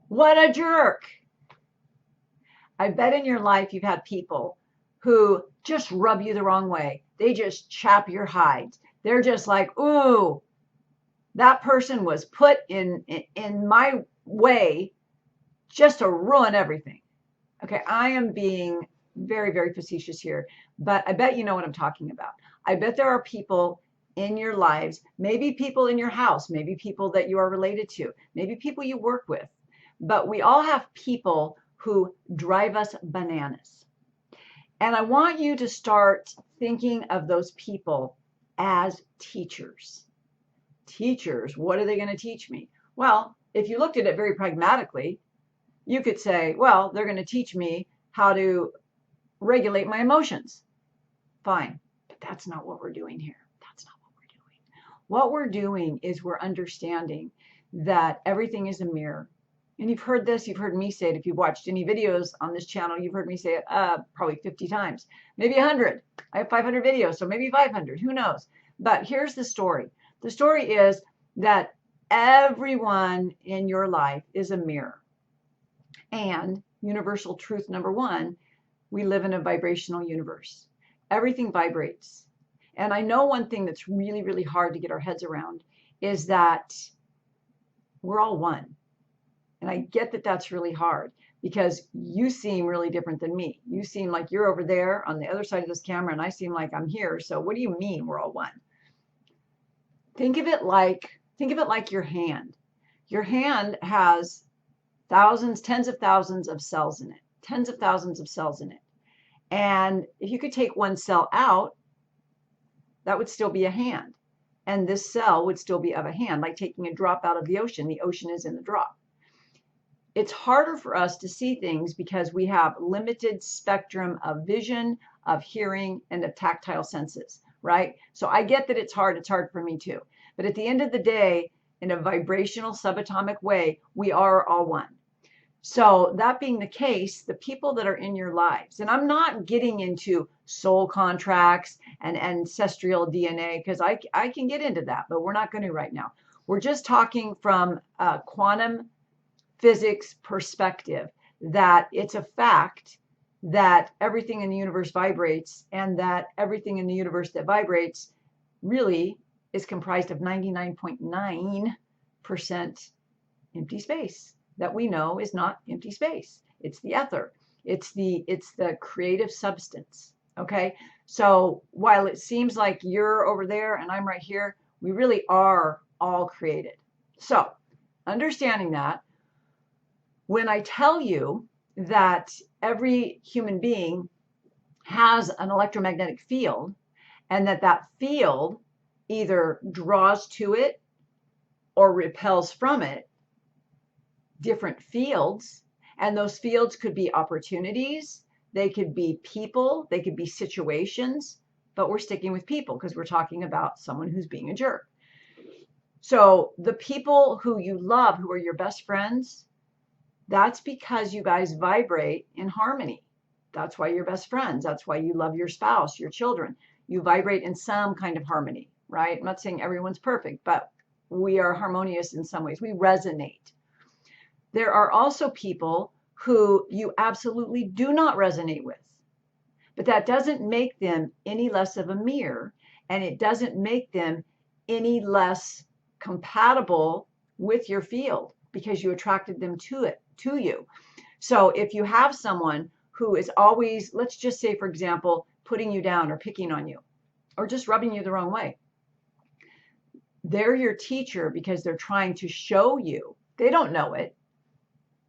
What a jerk. I bet in your life you've had people who just rub you the wrong way. They just chap your hides. They're just like, ooh, that person was put in my way just to ruin everything. Okay, I am being very, very facetious here, but I bet you know what I'm talking about. I bet there are people in your lives, maybe people in your house, maybe people that you are related to, maybe people you work with, but we all have people who drive us bananas. And I want you to start thinking of those people as teachers. Teachers, what are they going to teach me? Well, if you looked at it very pragmatically, you could say, well, they're going to teach me how to regulate my emotions. Fine, but that's not what we're doing here. That's not what we're doing. What we're doing is we're understanding that everything is a mirror. And you've heard this, you've heard me say it. If you've watched any videos on this channel, you've heard me say it probably 50 times, maybe 100. I have 500 videos, so maybe 500, who knows? But here's the story. The story is that everyone in your life is a mirror. And universal truth number one, we live in a vibrational universe. Everything vibrates. And I know one thing that's really, really hard to get our heads around is that we're all one. And I get that that's really hard because you seem really different than me. You seem like you're over there on the other side of this camera and I seem like I'm here. So what do you mean we're all one? Think of it like your hand. Your hand has thousands, tens of thousands of cells in it, tens of thousands of cells in it. And if you could take one cell out, that would still be a hand. And this cell would still be of a hand, like taking a drop out of the ocean. The ocean is in the drop. It's harder for us to see things because we have limited spectrum of vision, of hearing, and of tactile senses, right? So I get that it's hard. It's hard for me too. But at the end of the day, in a vibrational subatomic way, we are all one. So that being the case, the people that are in your lives, and I'm not getting into soul contracts and ancestral DNA because I can get into that, but we're not going to right now. We're just talking from a quantum physics perspective that it's a fact that everything in the universe vibrates and that everything in the universe that vibrates really is comprised of 99.9% empty space that we know is not empty space. It's the ether. It's the creative substance. Okay. So while it seems like you're over there and I'm right here, we really are all created. So understanding that, when I tell you that every human being has an electromagnetic field and that field either draws to it or repels from it, different fields, and those fields could be opportunities, they could be people, they could be situations, but we're sticking with people because we're talking about someone who's being a jerk. So the people who you love, who are your best friends, that's because you guys vibrate in harmony. That's why you're best friends. That's why you love your spouse, your children. You vibrate in some kind of harmony, right? I'm not saying everyone's perfect, but we are harmonious in some ways. We resonate. There are also people who you absolutely do not resonate with, but that doesn't make them any less of a mirror, and it doesn't make them any less compatible with your field because you attracted them to you. So if you have someone who is always, let's just say, for example, putting you down or picking on you or just rubbing you the wrong way, they're your teacher because they're trying to show you. They don't know it.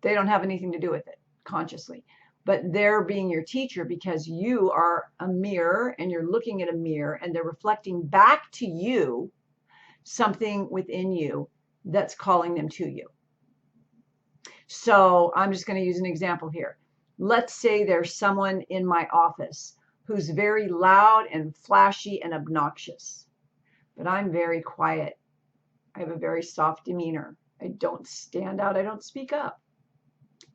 They don't have anything to do with it consciously, but they're being your teacher because you are a mirror and you're looking at a mirror and they're reflecting back to you something within you that's calling them to you. So I'm just going to use an example here. Let's say there's someone in my office who's very loud and flashy and obnoxious, but I'm very quiet. I have a very soft demeanor. I don't stand out. I don't speak up.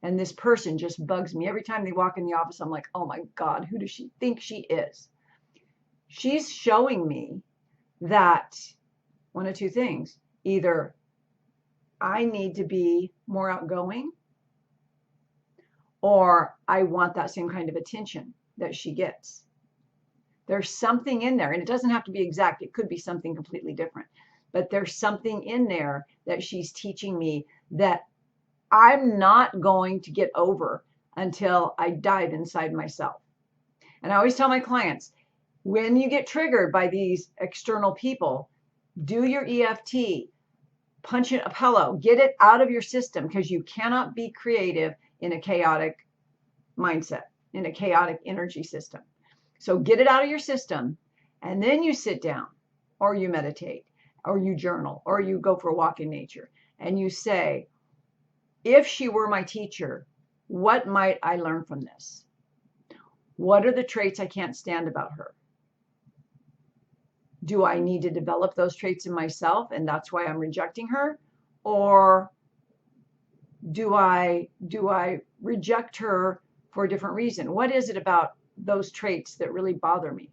And this person just bugs me. Every time they walk in the office, I'm like, oh my God, who does she think she is? She's showing me that one of two things. Either I need to be more outgoing or I want that same kind of attention that she gets. There's something in there, and it doesn't have to be exact. It could be something completely different, but there's something in there that she's teaching me that I'm not going to get over until I dive inside myself. And I always tell my clients, when you get triggered by these external people, do your EFT, punch it a pillow, get it out of your system, because you cannot be creative in a chaotic mindset, in a chaotic energy system. So get it out of your system, and then you sit down, or you meditate, or you journal, or you go for a walk in nature, and you say, if she were my teacher, what might I learn from this? What are the traits I can't stand about her? Do I need to develop those traits in myself, and that's why I'm rejecting her? Or do I reject her for a different reason? What is it about those traits that really bother me?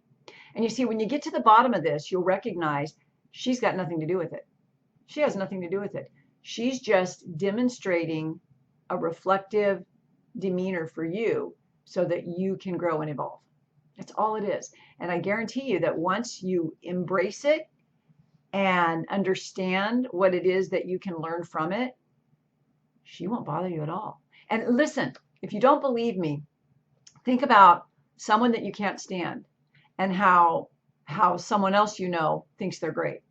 And you see, when you get to the bottom of this, you'll recognize she's got nothing to do with it. She has nothing to do with it. She's just demonstrating a reflective demeanor for you so that you can grow and evolve. That's all it is. And I guarantee you that once you embrace it and understand what it is that you can learn from it, she won't bother you at all. And listen, if you don't believe me, think about someone that you can't stand and how someone else you know thinks they're great.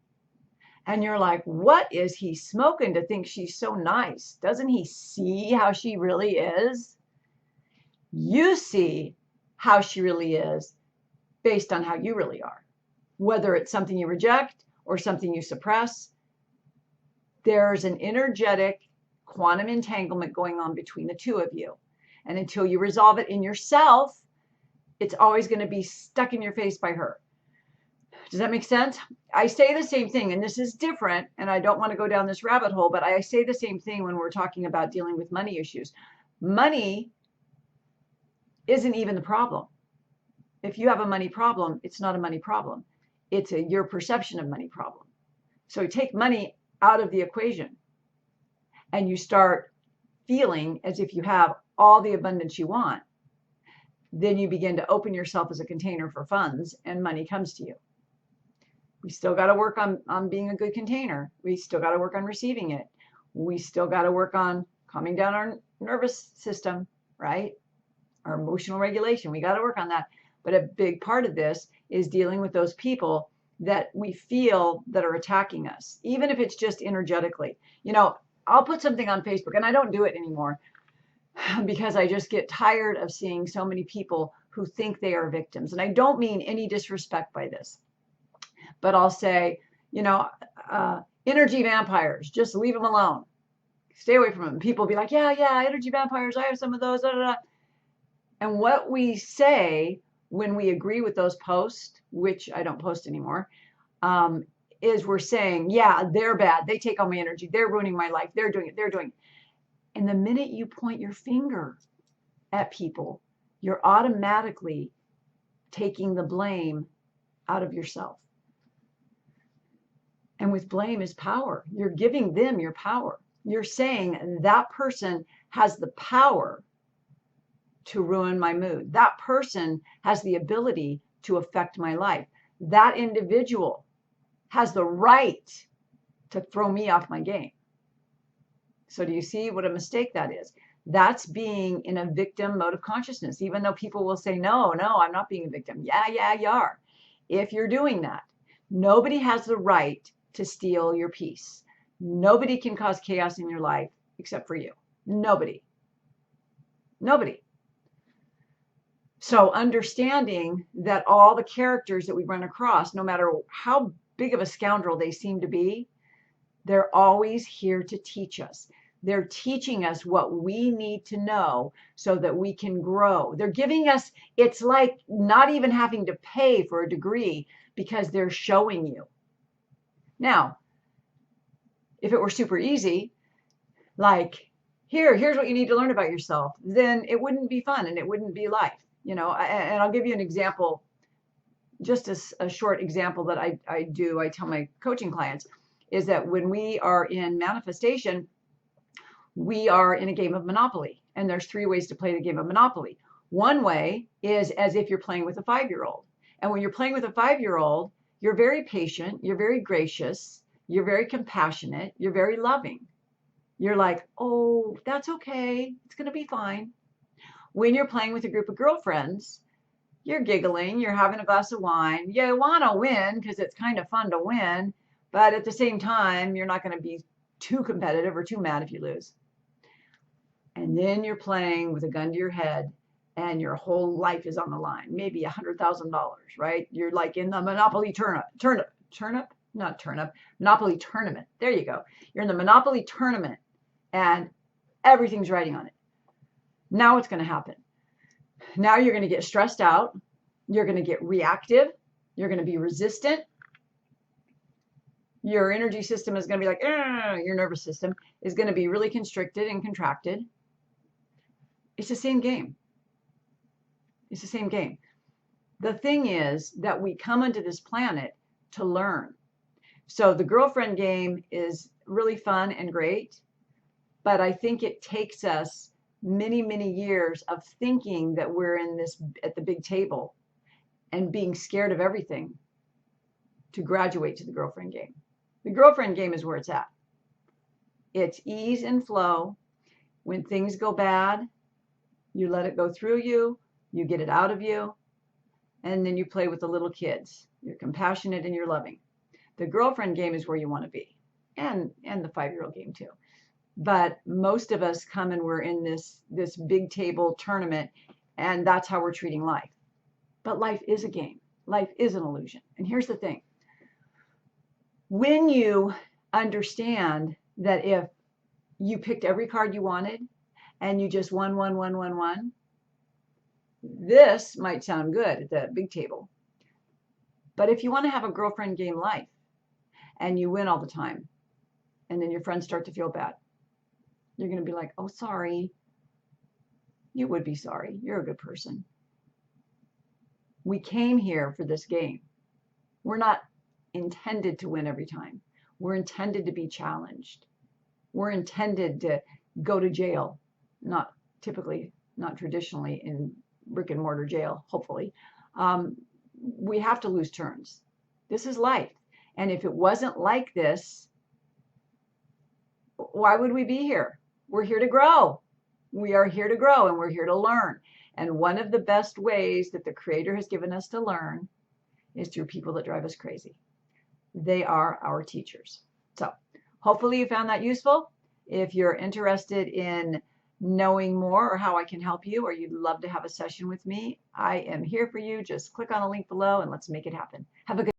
And you're like, what is he smoking to think she's so nice? Doesn't he see how she really is? You see how she really is based on how you really are. Whether it's something you reject or something you suppress, there's an energetic quantum entanglement going on between the two of you. And until you resolve it in yourself, it's always going to be stuck in your face by her. Does that make sense? I say the same thing, and this is different, and I don't want to go down this rabbit hole, but I say the same thing when we're talking about dealing with money issues. Money isn't even the problem. If you have a money problem, it's not a money problem. It's your perception of money problem. So you take money out of the equation, and you start feeling as if you have all the abundance you want. Then you begin to open yourself as a container for funds, and money comes to you. We still got to work on being a good container. We still got to work on receiving it. We still got to work on calming down our nervous system, right? Our emotional regulation. We got to work on that. But a big part of this is dealing with those people that we feel that are attacking us, even if it's just energetically. You know, I'll put something on Facebook, and I don't do it anymore because I just get tired of seeing so many people who think they are victims. And I don't mean any disrespect by this. But I'll say, you know, energy vampires, just leave them alone. Stay away from them. People will be like, yeah, energy vampires, I have some of those. Da, da, da. And what we say when we agree with those posts, which I don't post anymore, is we're saying, yeah, they're bad. They take all my energy. They're ruining my life. They're doing it. They're doing it. And the minute you point your finger at people, you're automatically taking the blame out of yourself. And with blame is power. You're giving them your power. You're saying that person has the power to ruin my mood. That person has the ability to affect my life. That individual has the right to throw me off my game. So do you see what a mistake that is? That's being in a victim mode of consciousness, even though people will say, no, I'm not being a victim. Yeah, you are. If you're doing that, nobody has the right to steal your peace. Nobody can cause chaos in your life except for you. Nobody. So understanding that all the characters that we run across, no matter how big of a scoundrel they seem to be, they're always here to teach us. They're teaching us what we need to know so that we can grow. They're giving us, it's like not even having to pay for a degree because they're showing you. Now, if it were super easy, like, here's what you need to learn about yourself, then it wouldn't be fun and it wouldn't be life. You know, and I'll give you an example, just a short example that I tell my coaching clients, is that when we are in manifestation, we are in a game of Monopoly. And there's 3 ways to play the game of Monopoly. One way is as if you're playing with a 5-year-old. And when you're playing with a 5-year-old, you're very patient, you're very gracious, you're very compassionate, you're very loving. You're like, oh, that's okay, it's going to be fine. When you're playing with a group of girlfriends, you're giggling, you're having a glass of wine. You want to win because it's kind of fun to win, but at the same time, you're not going to be too competitive or too mad if you lose. And then you're playing with a gun to your head and your whole life is on the line, maybe $100,000, right? You're like in the Monopoly Monopoly tournament. There you go. You're in the Monopoly tournament and everything's riding on it. Now what's going to happen? Now you're going to get stressed out. You're going to get reactive. You're going to be resistant. Your energy system is going to be like, your nervous system is going to be really constricted and contracted. It's the same game. It's the same game. The thing is that we come onto this planet to learn. So the girlfriend game is really fun and great, but I think it takes us many, many years of thinking that we're in this at the big table and being scared of everything to graduate to the girlfriend game. The girlfriend game is where it's at. It's ease and flow. When things go bad, you let it go through you, you get it out of you, and then you play with the little kids. You're compassionate and you're loving. The girlfriend game is where you want to be, and the 5-year-old game too. But most of us come and we're in this big table tournament, and that's how we're treating life. But life is a game. Life is an illusion. And here's the thing. When you understand that if you picked every card you wanted and you just won, this might sound good at the big table. But if you want to have a girlfriend game life and you win all the time, and then your friends start to feel bad, you're going to be like, oh, sorry. You would be sorry. You're a good person. We came here for this game. We're not intended to win every time. We're intended to be challenged. We're intended to go to jail. Not traditionally in brick and mortar jail, hopefully. We have to lose turns. This is life. And if it wasn't like this, why would we be here? We're here to grow. We are here to grow and we're here to learn. And one of the best ways that the Creator has given us to learn is through people that drive us crazy. They are our teachers. So hopefully you found that useful. If you're interested in knowing more or how I can help you, or you'd love to have a session with me, I am here for you. Just click on the link below and let's make it happen. Have a good